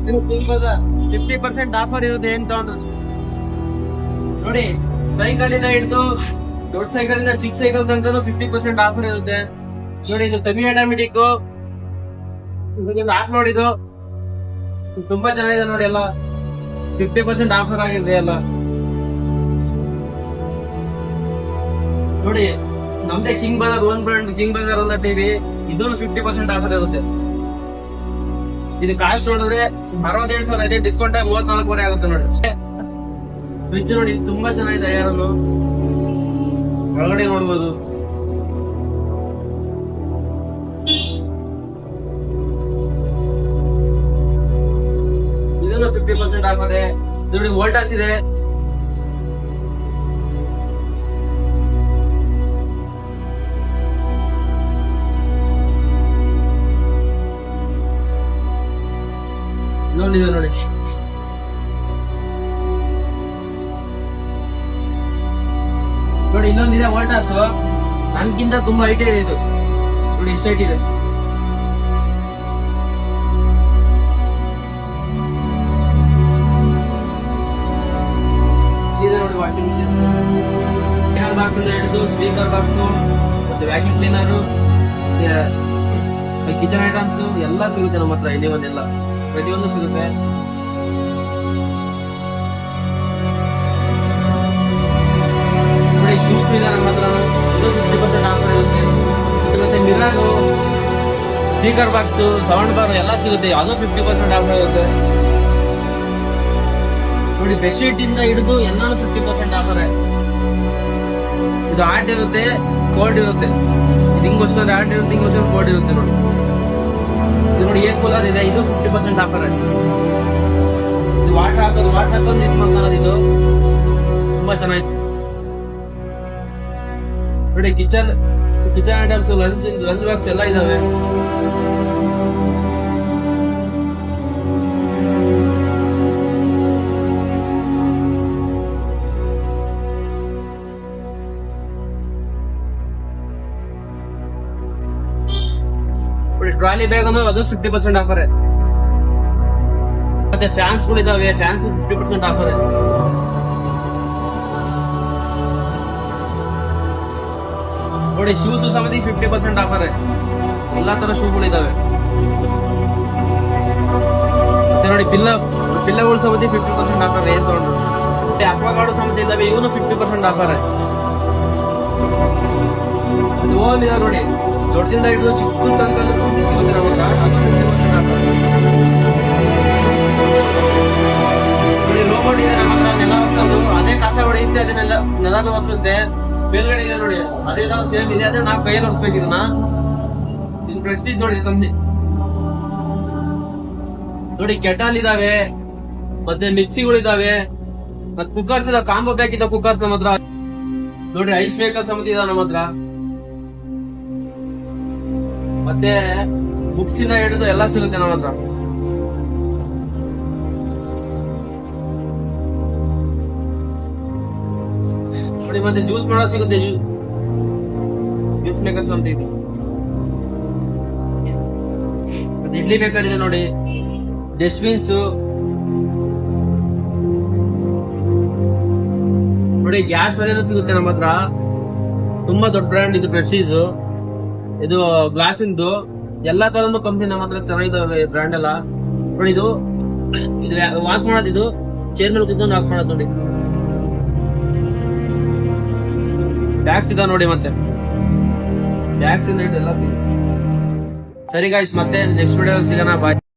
50% offer ಇರುತ್ತೆ ಏನ್ ತಗೊಂಡ್ರು ನೋಡಿ. ಸೈಕಲ್ ಇಂದ ಹಿಡಿದು ದೊಡ್ಡ ಸೈಕಲ್ ಇಂದ ಚಿಕ್ಕ ಸೈಕಲ್ ತನಕ 50% ಆಫರ್ ಇರುತ್ತೆ ನೋಡಿ. ಇದು ಸೆಮಿ ಆಟೋಮೆಟಿಕ್ ಆಫ್ ನೋಡಿದು ತುಂಬಾ ಚೆನ್ನಾಗಿದೆ ನೋಡಿ. ಎಲ್ಲ 50% ಆಫರ್ ಆಗಿದೆ ಎಲ್ಲ ನೋಡಿ. ನಮ್ದೇ king Bazaar own brand king Bazaar ಅಲ್ಲ ಟಿವಿ, ಇದು 50% ಆಫರ್ ಇರುತ್ತೆ. ಇದು ಕಾಸ್ಟ್ ನೋಡಿದ್ರೆ 67,000 ಇದೆ, ಡಿಸ್ಕೌಂಟ್ 34,000 ಆಗುತ್ತೆ ನೋಡಿ. ಫ್ರಿಡ್ಜ್ ನೋಡಿ ತುಂಬಾ ಚೆನ್ನಾಗಿದೆ, ಯಾರನ್ನು ಒಳಗಡೆ ನೋಡ್ಬೋದು. ಇದನ್ನು 50% ಆಫರ್ ಇದೆ ನೋಡಿ. ವೋಲ್ಟಾಸ್ ಇದೆ ನೋಡಿ ನೋಡಿ. ಇನ್ನೊಂದಿದೆ ವೋಲ್ಟಾಸ್, ನನ್ಗಿಂತ ತುಂಬಾ ಹೈಟ್ ಇದೆ ಇದು ನೋಡಿ. ಎಷ್ಟು ಹೈಟ್ ಇದೆ ನೋಡಿ. ಬಾಕ್ಸ್ ಅಂತ ಹಿಡಿದು ಸ್ಪೀಕರ್ ಬಾಕ್ಸ್ ಮತ್ತೆ ವ್ಯಾಕ್ಯೂಮ್ ಕ್ಲೀನರ್, ಕಿಚನ್ ಐಟಮ್ಸ್ ಎಲ್ಲ ಸಿಗುತ್ತೆ ನಮ್ಮ ಹತ್ರ. ಇಲ್ಲಿ ಒಂದೆಲ್ಲ ಪ್ರತಿಯೊಂದು ಸಿಗುತ್ತೆ. ನೋಡಿ ಶೂಸ್ ಇದೆ ನಮ್ಮ ಹತ್ರ, ಇದು 50% ಆಫರ್ ಇರುತ್ತೆ. ಮತ್ತೆ mirror, speaker box, sound bar ಎಲ್ಲ ಸಿಗುತ್ತೆ, ಅದು 50% ಆಫರ್ ಇರುತ್ತೆ ನೋಡಿ. ಬೆಡ್ಶೀಟ್ ಇಂದ ಹಿಡಿದು ಎಲ್ಲಾನು 50% ಆಫರ್. ಇದು ಆರ್ಟ್ ಇರುತ್ತೆ, ಕೋಲ್ಡ್ ಇರುತ್ತೆ. ಇದು ಹಿಂಗೋಸ್ಕರ ಆರ್ಟ್ ಇರುತ್ತೆ, ಹಿಂಗೋಸ್ಕರ ಕೋಲ್ಡ್ ಇರುತ್ತೆ ನೋಡಿ. ಇದು ನೋಡಿ ಏರ್ ಕೂಲರ್ ಇದೆ, ಇದು 50% ಆಫರ್. ಇದು ವಾಟರ್ ಹಾಕೋದು ಇದು ಮಾಡ್ಕೊಳ್ಳೋದು, ಇದು ತುಂಬಾ ಚೆನ್ನಾಗಿದೆ ನೋಡಿ. ಕಿಚನ್ ಐಟಮ್ಸ್, ಲಂಚ್ ಬಾಕ್ಸ್ ಎಲ್ಲ ಇದಾವೆ. ಟ್ರಾಲಿ ಬ್ಯಾಗ್ ಅಂದ್ರೆ ಅದು 50% ಆಫರ್. ಮತ್ತೆ ಫ್ಯಾನ್ಸ್ ಗಳು ಇದಾವೆ, ಫ್ಯಾನ್ಸ್ 50% ಆಫರ್. ನೋಡಿ ಶೂಸ್ ಸಮೇತ 50% ಆಫರ್. ಎಲ್ಲಾ ತರ ಶೂಗಳು ಇದಾವೆ. ಮತ್ತೆ ನೋಡಿ ಪಿಲ್ಲಗಳು ಸಮೇತ 50% ಆಫರ್. ಏನ್ ತಗೊಂಡ್ರು ಅಕ್ವಾಗಾರ್ಡ್ ಸಮೇತ ಇದಾವೆ, ಇವನು 50% ಆಫರ್. ಓನ್ ಇದೆ ನೋಡಿ, ದೊಡ್ಡದಿಂದ ಹಿಡಿದು ಚಿಕ್ಕ ತನಕ ಸಿಗುತ್ತೆ ನಮ್ಮ ಹತ್ರ, ಅದು 50% ಆಫರ್ ನೋಡಿ. ರೋಬೋಟ್ ಇದೆ ನಮ್ಮ ಹತ್ರ, ನೆಲ ಒರೆಸೋದು, ಅದೇ ಕಸ ಹೊಡೆಯುತ್ತೆ, ಅದೇ ನೆಲ ಒರೆಸುತ್ತೆ. ಮೇಲ್ಗಡೆ ಇದೆ ನೋಡಿ, ಅದೆಲ್ಲ ಸೇಮ್ ಇದೆ, ಅದೇ ನಾವು ಕೈಯಲ್ಲಿ ಒರೆಸ್ಬೇಕು. ಇದನ್ನ ಪ್ರತಿ ನೋಡಿ ಕಂಪ್ನಿ ನೋಡಿ. ಕೆಟಲ್ ಇದಾವೆ, ಮತ್ತೆ ಮಿಕ್ಸಿಗಳಿದಾವೆ, ಮತ್ತೆ ಕುಕ್ಕರ್ಸ್ ಇದಾವೆ. ಕಾಂಬೋ ಪ್ಯಾಕ್ ಇದಾವೆ ಕುಕ್ಕರ್ಸ್ ನಮ್ಮ ಹತ್ರ ನೋಡಿ. ಐಸ್ ಮೇಕರ್ ಸಮೇತ ಇದಾವೆ ನಮ್ಮ ಹತ್ರ. ಮತ್ತೆ ಬುಕ್ಸ್ ಇಂದ ಹಿಡಿದು ಎಲ್ಲ ಸಿಗುತ್ತೆ ನಮ್ಮ ಹತ್ರ ನೋಡಿ. ಮತ್ತೆ ಜ್ಯೂಸ್ ಮಾಡೋದು ಸಿಗುತ್ತೆ, ಜ್ಯೂಸ್ ಮೇಕರ್ಸ್ ಅಂತ ಇದೆ. ಮತ್ತೆ ಇಡ್ಲಿ ಮೇಕರ್ ಇದೆ ನೋಡಿ. ಡಸ್ಟ್ಬಿನ್ಸ್ ನೋಡಿ. ಗ್ಯಾಸ್ ಒಲೆನೂ ಸಿಗುತ್ತೆ ನಮ್ಮ ಹತ್ರ, ತುಂಬಾ ದೊಡ್ಡ ಬ್ರ್ಯಾಂಡ್ ಇದು. ಪ್ರೆಸ್ಟೀಜ್ ಇದು ಗ್ಲಾಸ್ ಇಂದು ಎಲ್ಲಾ ತರದ್ದು ಕಂಪ್ನಿ ನಮ್ಮ ಹತ್ರ ಚೆನ್ನಾಗಿದ್ದಾವೆ ಬ್ರ್ಯಾಂಡ್ ಎಲ್ಲ ನೋಡಿ. ಇದು ವಾಕ್ ಮಾಡೋದು, ಇದು ಚೇರ್ ಮೇಲೆ ಕೂತ್ಕೊಂಡು ವಾಕ್ ಮಾಡೋದು ನೋಡಿ. ಬ್ಯಾಗ್ಸ್ ಇದಾವೆ ನೋಡಿ, ಮತ್ತೆ ಬ್ಯಾಗ್ಸ್ ಇಂದ ಎಲ್ಲ ಸಿಗುತ್ತೆ. ಸರಿ ಗಾಯ್ಸ್, ಮತ್ತೆ ನೆಕ್ಸ್ಟ್ ವಿಡಿಯೋ ಸಿಗೋಣ, ಬಾಯ್.